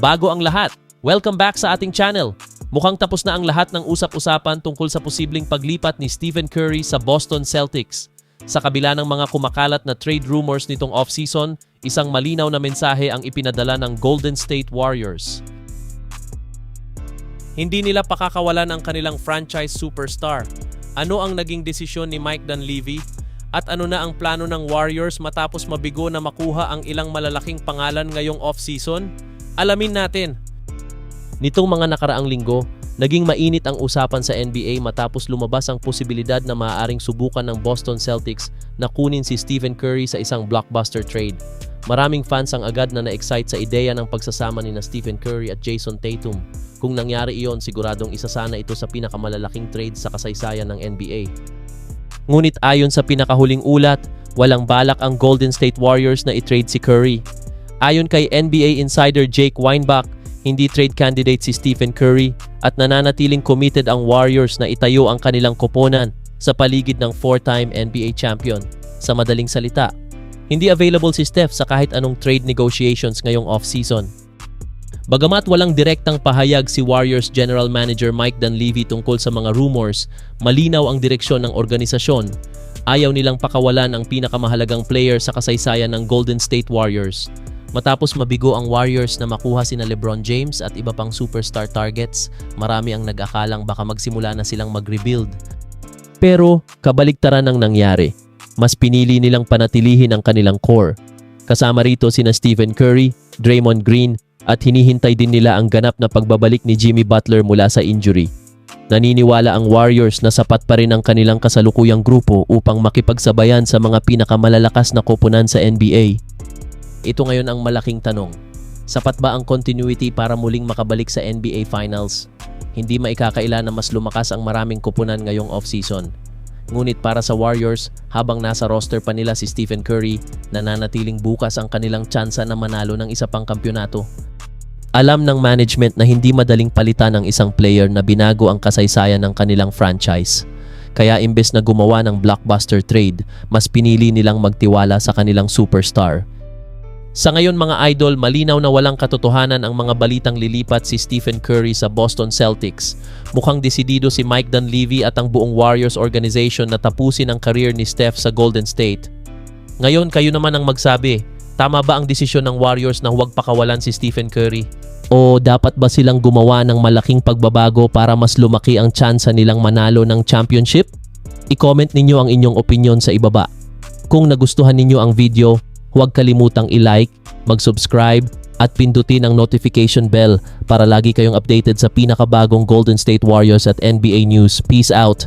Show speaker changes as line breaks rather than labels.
bago ang lahat. Welcome back sa ating channel. Mukhang tapos na ang lahat ng usap-usapan tungkol sa posibleng paglipat ni Stephen Curry sa Boston Celtics. Sa kabila ng mga kumakalat na trade rumors nitong off-season, isang malinaw na mensahe ang ipinadala ng Golden State Warriors. Hindi nila pakakawalan ang kanilang franchise superstar. Ano ang naging desisyon ni Mike Dunleavy? At ano na ang plano ng Warriors matapos mabigo na makuha ang ilang malalaking pangalan ngayong off-season? Alamin natin. Nitong mga nakaraang linggo, naging mainit ang usapan sa NBA matapos lumabas ang posibilidad na maaaring subukan ng Boston Celtics na kunin si Stephen Curry sa isang blockbuster trade. Maraming fans ang agad na na-excite sa ideya ng pagsasama ni Stephen Curry at Jason Tatum. Kung nangyari iyon, siguradong isa sana ito sa pinakamalalaking trade sa kasaysayan ng NBA. Ngunit ayon sa pinakahuling ulat, walang balak ang Golden State Warriors na i-trade si Curry. Ayon kay NBA insider Jake Weinbach, hindi trade candidate si Stephen Curry at nananatiling committed ang Warriors na itayo ang kanilang koponan sa paligid ng 4-time NBA champion. Sa madaling salita, hindi available si Steph sa kahit anong trade negotiations ngayong off-season. Bagamat walang direktang pahayag si Warriors General Manager Mike Dunleavy tungkol sa mga rumors, malinaw ang direksyon ng organisasyon. Ayaw nilang pakawalan ang pinakamahalagang player sa kasaysayan ng Golden State Warriors. Matapos mabigo ang Warriors na makuha sina LeBron James at iba pang superstar targets, marami ang nag-akalang baka magsimula na silang mag-rebuild. Pero kabaligtaran ang nangyari. Mas pinili nilang panatilihin ang kanilang core. Kasama rito sina Stephen Curry, Draymond Green, at hinihintay din nila ang ganap na pagbabalik ni Jimmy Butler mula sa injury. Naniniwala ang Warriors na sapat pa rin ang kanilang kasalukuyang grupo upang makipagsabayan sa mga pinakamalalakas na koponan sa NBA. Ito ngayon ang malaking tanong. Sapat ba ang continuity para muling makabalik sa NBA Finals? Hindi maikakaila na mas lumakas ang maraming koponan ngayong off-season. Ngunit para sa Warriors, habang nasa roster pa nila si Stephen Curry, nananatiling bukas ang kanilang tsansa na manalo ng isa pang kampyonato. Alam ng management na hindi madaling palitan ng isang player na binago ang kasaysayan ng kanilang franchise. Kaya imbes na gumawa ng blockbuster trade, mas pinili nilang magtiwala sa kanilang superstar. Sa ngayon mga idol, malinaw na walang katotohanan ang mga balitang lilipat si Stephen Curry sa Boston Celtics. Mukhang desidido si Mike Dunleavy at ang buong Warriors organization na tapusin ang career ni Steph sa Golden State. Ngayon kayo naman ang magsabi, tama ba ang desisyon ng Warriors na huwag pakawalan si Stephen Curry? O dapat ba silang gumawa ng malaking pagbabago para mas lumaki ang tsansa nilang manalo ng championship? I-comment ninyo ang inyong opinion sa ibaba. Kung nagustuhan ninyo ang video, huwag kalimutang i-like, mag-subscribe, at pindutin ang notification bell para lagi kayong updated sa pinakabagong Golden State Warriors at NBA news. Peace out!